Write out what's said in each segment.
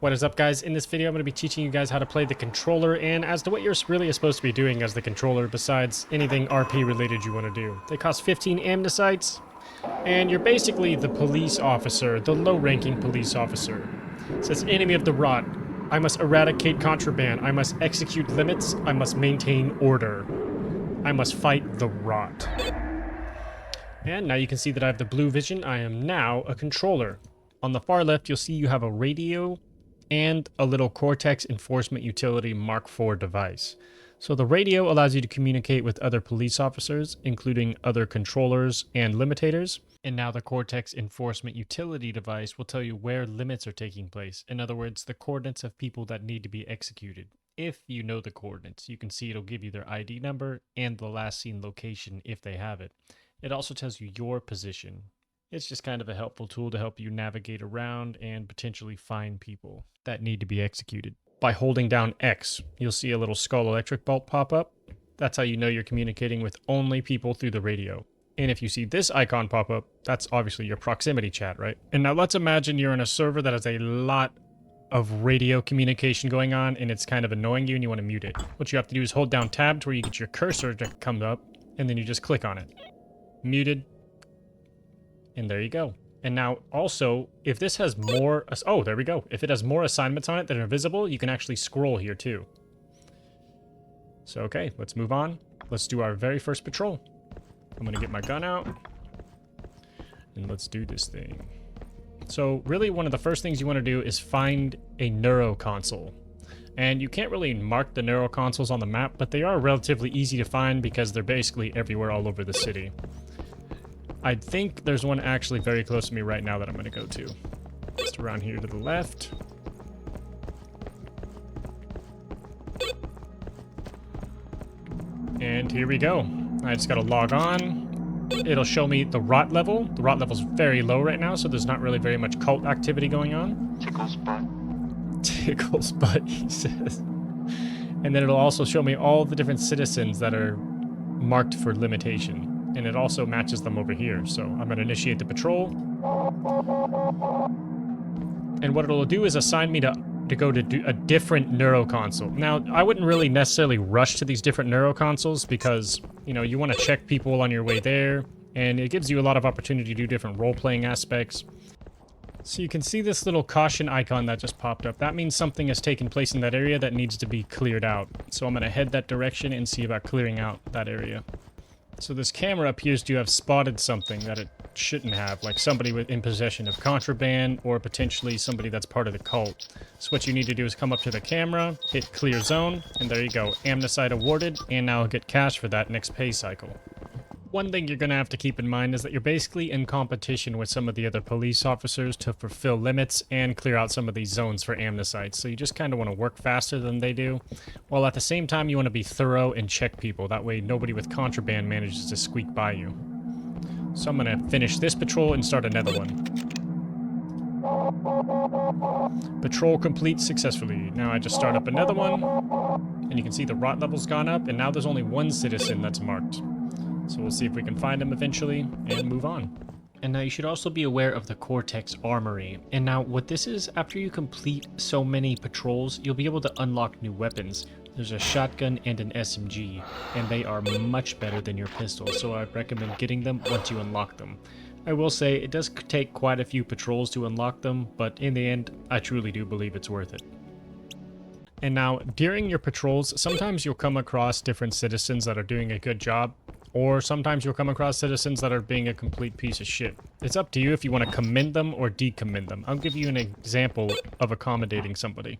What is up, guys? In this video, I'm going to be teaching you guys how to play the controller and as to what you're really supposed to be doing as the controller besides anything RP related you want to do. They cost 15 amnesites, and you're basically the police officer, the low-ranking police officer. It says, enemy of the rot. I must eradicate contraband. I must execute limits. I must maintain order. I must fight the rot. And now you can see that I have the blue vision. I am now a controller. On the far left, you'll see you have a radio and a little Cortex Enforcement Utility Mark IV device. So the radio allows you to communicate with other police officers, including other controllers and limitators. And now the Cortex Enforcement Utility device will tell you where limits are taking place. In other words, the coordinates of people that need to be executed. If you know the coordinates, you can see it'll give you their ID number and the last seen location if they have it. It also tells you your position. It's just kind of a helpful tool to help you navigate around and potentially find people that need to be executed. By holding down X, you'll see a little skull electric bolt pop up. That's how you know you're communicating with only people through the radio. And if you see this icon pop up, that's obviously your proximity chat, right? And now let's imagine you're in a server that has a lot of radio communication going on and it's kind of annoying you and you want to mute it. What you have to do is hold down tab to where you get your cursor to come up and then you just click on it. Muted. And there you go. And now also, if this has more... Oh, there we go. If it has more assignments on it that are visible, you can actually scroll here too. So, okay, let's move on. Let's do our very first patrol. I'm going to get my gun out. And let's do this thing. So, really, one of the first things you want to do is find a neuro console. And you can't really mark the neuro consoles on the map, but they are relatively easy to find because they're basically everywhere all over the city. I think there's one actually very close to me right now that I'm going to go to. Just around here to the left. And here we go. I just got to log on. It'll show me the rot level. The rot level's very low right now, so there's not really very much cult activity going on. Tickles butt. Tickles butt, he says. And then it'll also show me all the different citizens that are marked for limitation. And it also matches them over here. So I'm going to initiate the patrol. And what it'll do is assign me to go to do a different neuro console. Now, I wouldn't really necessarily rush to these different neuro consoles because, you know, you want to check people on your way there. And it gives you a lot of opportunity to do different role-playing aspects. So you can see this little caution icon that just popped up. That means something has taken place in that area that needs to be cleared out. So I'm going to head that direction and see about clearing out that area. So this camera appears to have spotted something that it shouldn't have, like somebody in possession of contraband or potentially somebody that's part of the cult. So what you need to do is come up to the camera, hit clear zone, and there you go. Amnesty awarded, and now I'll get cash for that next pay cycle. One thing you're going to have to keep in mind is that you're basically in competition with some of the other police officers to fulfill limits and clear out some of these zones for amnesites. So you just kind of want to work faster than they do, while at the same time you want to be thorough and check people. That way nobody with contraband manages to squeak by you. So I'm going to finish this patrol and start another one. Patrol complete successfully. Now I just start up another one, and you can see the rot level's gone up, and now there's only one citizen that's marked. So we'll see if we can find him eventually and move on. And now you should also be aware of the Cortex Armory. And now what this is, after you complete so many patrols, you'll be able to unlock new weapons. There's a shotgun and an SMG, and they are much better than your pistol, so I'd recommend getting them once you unlock them. I will say it does take quite a few patrols to unlock them, but in the end, I truly do believe it's worth it. And now, during your patrols, sometimes you'll come across different citizens that are doing a good job, or sometimes you'll come across citizens that are being a complete piece of shit. It's up to you if you want to commend them or decommend them. I'll give you an example of accommodating somebody.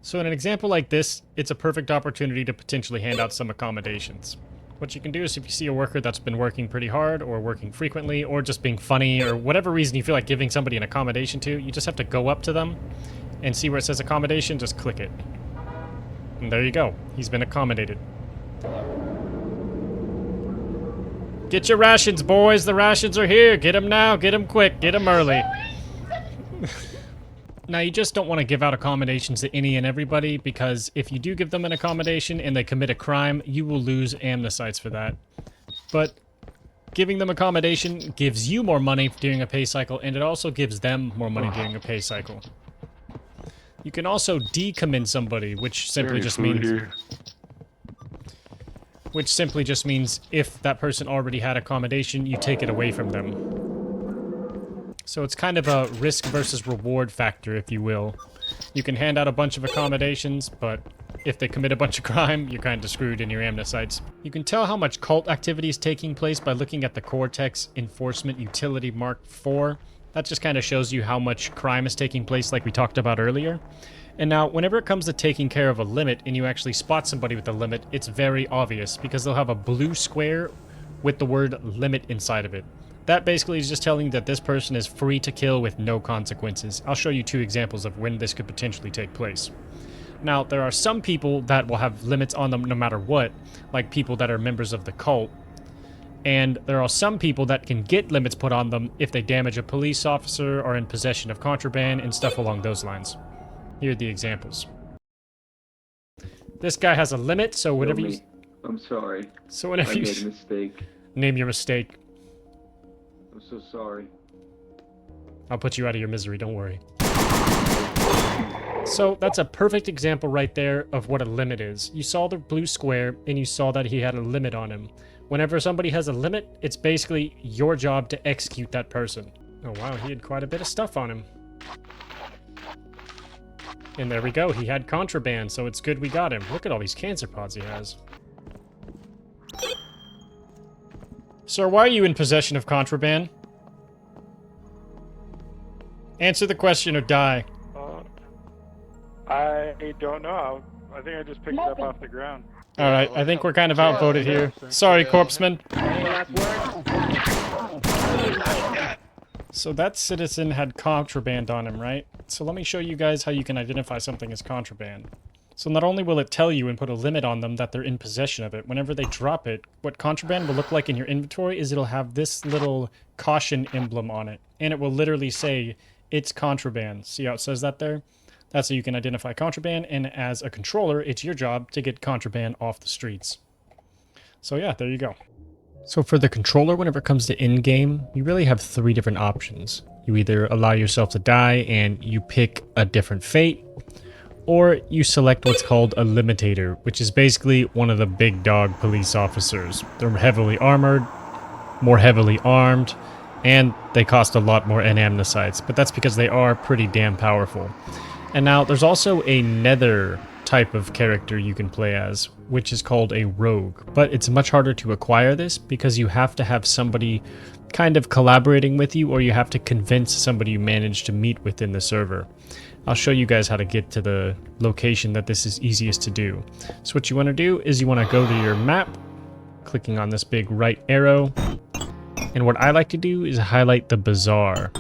So in an example like this, it's a perfect opportunity to potentially hand out some accommodations. What you can do is if you see a worker that's been working pretty hard or working frequently or just being funny or whatever reason you feel like giving somebody an accommodation to, you just have to go up to them and see where it says accommodation, just click it. And there you go. He's been accommodated. Get your rations, boys. The rations are here. Get them now. Get them quick. Get them early. Now, you just don't want to give out accommodations to any and everybody, because if you do give them an accommodation and they commit a crime, you will lose amnesites for that. But giving them accommodation gives you more money during a pay cycle, and it also gives them more money during a pay cycle. You can also decommit somebody, which simply just means... Which simply just means if that person already had accommodation, you take it away from them. So it's kind of a risk versus reward factor, if you will. You can hand out a bunch of accommodations, but if they commit a bunch of crime, you're kind of screwed in your amnesites. You can tell how much cult activity is taking place by looking at the Cortex Enforcement Utility Mark IV. That just kind of shows you how much crime is taking place like we talked about earlier. And now, whenever it comes to taking care of a limit and you actually spot somebody with a limit, it's very obvious because they'll have a blue square with the word limit inside of it. That basically is just telling you that this person is free to kill with no consequences. I'll show you 2 examples of when this could potentially take place. Now, there are some people that will have limits on them no matter what, like people that are members of the cult. And there are some people that can get limits put on them if they damage a police officer or in possession of contraband and stuff along those lines. Here are the examples. This guy has a limit, so whatever you... I'm sorry. So whenever you... I made a mistake. Name your mistake. I'm so sorry. I'll put you out of your misery, don't worry. So that's a perfect example right there of what a limit is. You saw the blue square, and you saw that he had a limit on him. Whenever somebody has a limit, it's basically your job to execute that person. Oh wow, he had quite a bit of stuff on him. And there we go, he had contraband, so it's good we got him. Look at all these cancer pods he has. Sir, why are you in possession of contraband? Answer the question or die. I don't know. I think I just picked it up off the ground. Alright, I think we're kind of outvoted here. Sorry, corpseman. So that citizen had contraband on him, right? So let me show you guys how you can identify something as contraband. So not only will it tell you and put a limit on them that they're in possession of it, whenever they drop it, what contraband will look like in your inventory is it'll have this little caution emblem on it. And it will literally say, it's contraband. See how it says that there? That's how you can identify contraband, and as a controller, it's your job to get contraband off the streets. So yeah, there you go. So for the controller, whenever it comes to in-game, you really have 3 different options. You either allow yourself to die and you pick a different fate, or you select what's called a limitator, which is basically one of the big dog police officers. They're heavily armored, more heavily armed, and they cost a lot more amnesites, but that's because they are pretty damn powerful. And now there's also a nether type of character you can play as, which is called a rogue, but it's much harder to acquire this because you have to have somebody kind of collaborating with you, or you have to convince somebody you manage to meet within the server. I'll show you guys how to get to the location that this is easiest to do. So what you want to do is you want to go to your map, clicking on this big right arrow, and what I like to do is highlight the bazaar,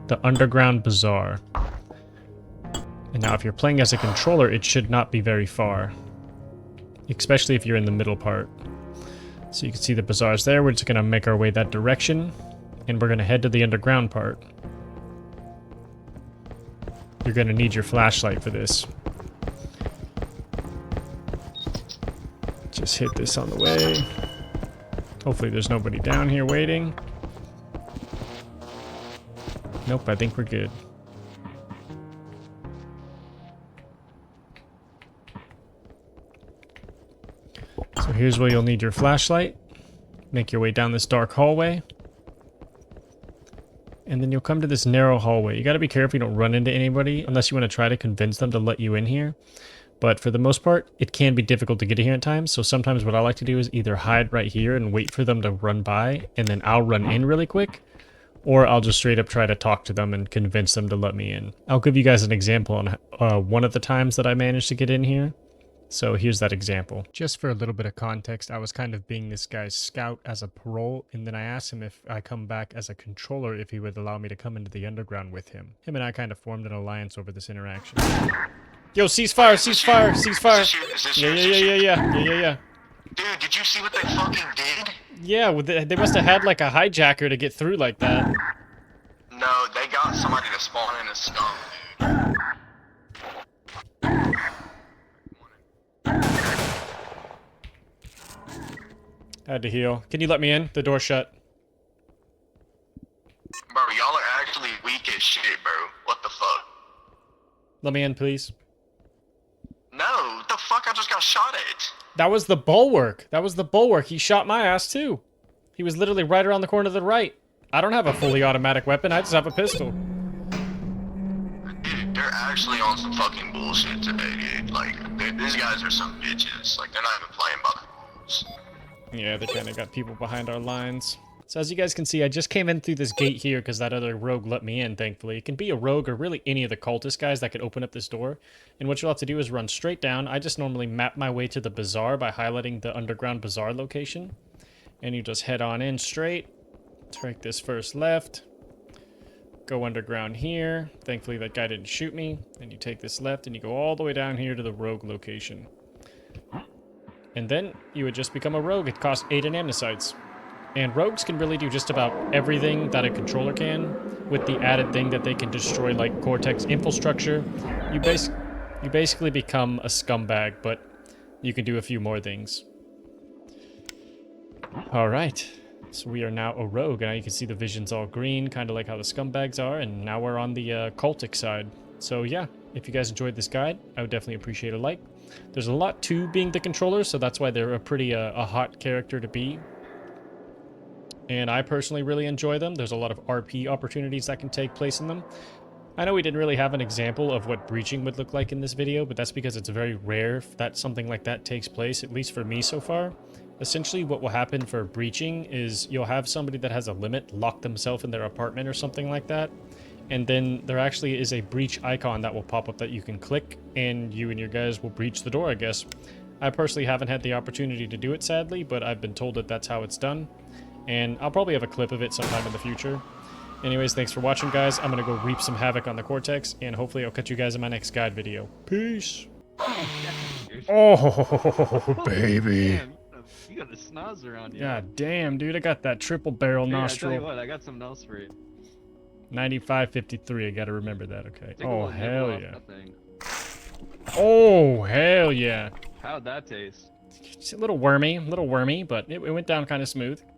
the underground bazaar. And now if you're playing as a controller, it should not be very far, especially if you're in the middle part. So you can see the bazaars there. We're just going to make our way that direction, and we're going to head to the underground part. You're going to need your flashlight for this. Just hit this on the way. Hopefully there's nobody down here waiting. Nope, I think we're good. So here's where you'll need your flashlight. Make your way down this dark hallway. And then you'll come to this narrow hallway. You gotta be careful you don't run into anybody unless you want to try to convince them to let you in here. But for the most part, it can be difficult to get in here at times. So sometimes what I like to do is either hide right here and wait for them to run by, and then I'll run in really quick. Or I'll just straight up try to talk to them and convince them to let me in. I'll give you guys an example on one of the times that I managed to get in here. So here's that example. Just for a little bit of context, I was kind of being this guy's scout as a parole, and then I asked him if I come back as a controller if he would allow me to come into the underground with him. Him and I kind of formed an alliance over this interaction. Yo, ceasefire, ceasefire, ceasefire. Yeah. Dude, did you see what they fucking did? Yeah, well, they must have had like a hijacker to get through like that. No, they got somebody to spawn in a skunk, dude. I had to heal. Can you let me in? The door's shut. Bro, y'all are actually weak as shit, bro. What the fuck? Let me in, please. No, what the fuck? I just got shot at. That was the bulwark. That was the bulwark. He shot my ass, too. He was literally right around the corner to the right. I don't have a fully automatic weapon. I just have a pistol. Dude, they're actually on some fucking bullshit today, dude. Like, these guys are some bitches. Like, they're not even playing by the rules. Yeah, they kind of got people behind our lines. So as you guys can see, I just came in through this gate here because that other rogue let me in, thankfully. It can be a rogue or really any of the cultist guys that could open up this door. And what you'll have to do is run straight down. I just normally map my way to the bazaar by highlighting the underground bazaar location. And you just head on in straight. Take this first left. Go underground here. Thankfully that guy didn't shoot me. Then you take this left and you go all the way down here to the rogue location. And then you would just become a rogue. It costs 8 anamnesites. And rogues can really do just about everything that a controller can, with the added thing that they can destroy like Cortex infrastructure. You basically become a scumbag, but you can do a few more things. Alright, so we are now a rogue, and now you can see the vision's all green, kind of like how the scumbags are, and now we're on the cultic side. So yeah, if you guys enjoyed this guide, I would definitely appreciate a like. There's a lot to being the controller, so that's why they're a pretty a hot character to be. And I personally really enjoy them. There's a lot of RP opportunities that can take place in them. I know we didn't really have an example of what breaching would look like in this video, but that's because it's very rare that something like that takes place, at least for me so far. Essentially, what will happen for breaching is you'll have somebody that has a limit lock themselves in their apartment or something like that. And then there actually is a breach icon that will pop up that you can click, and you and your guys will breach the door, I guess. I personally haven't had the opportunity to do it, sadly, but I've been told that that's how it's done. And I'll probably have a clip of it sometime in the future. Anyways, thanks for watching, guys. I'm going to go reap some havoc on the Cortex, and hopefully I'll catch you guys in my next guide video. Peace! Oh, baby! Damn, you got a snaz around you. God damn, dude, I got that triple barrel Here, I tell nostril. you what, I got something else for you. 9553, I gotta remember that, okay. Take a Oh, little nibble hell off yeah. that thing. Oh, hell yeah. How'd that taste? It's a little wormy, but it went down kind of smooth.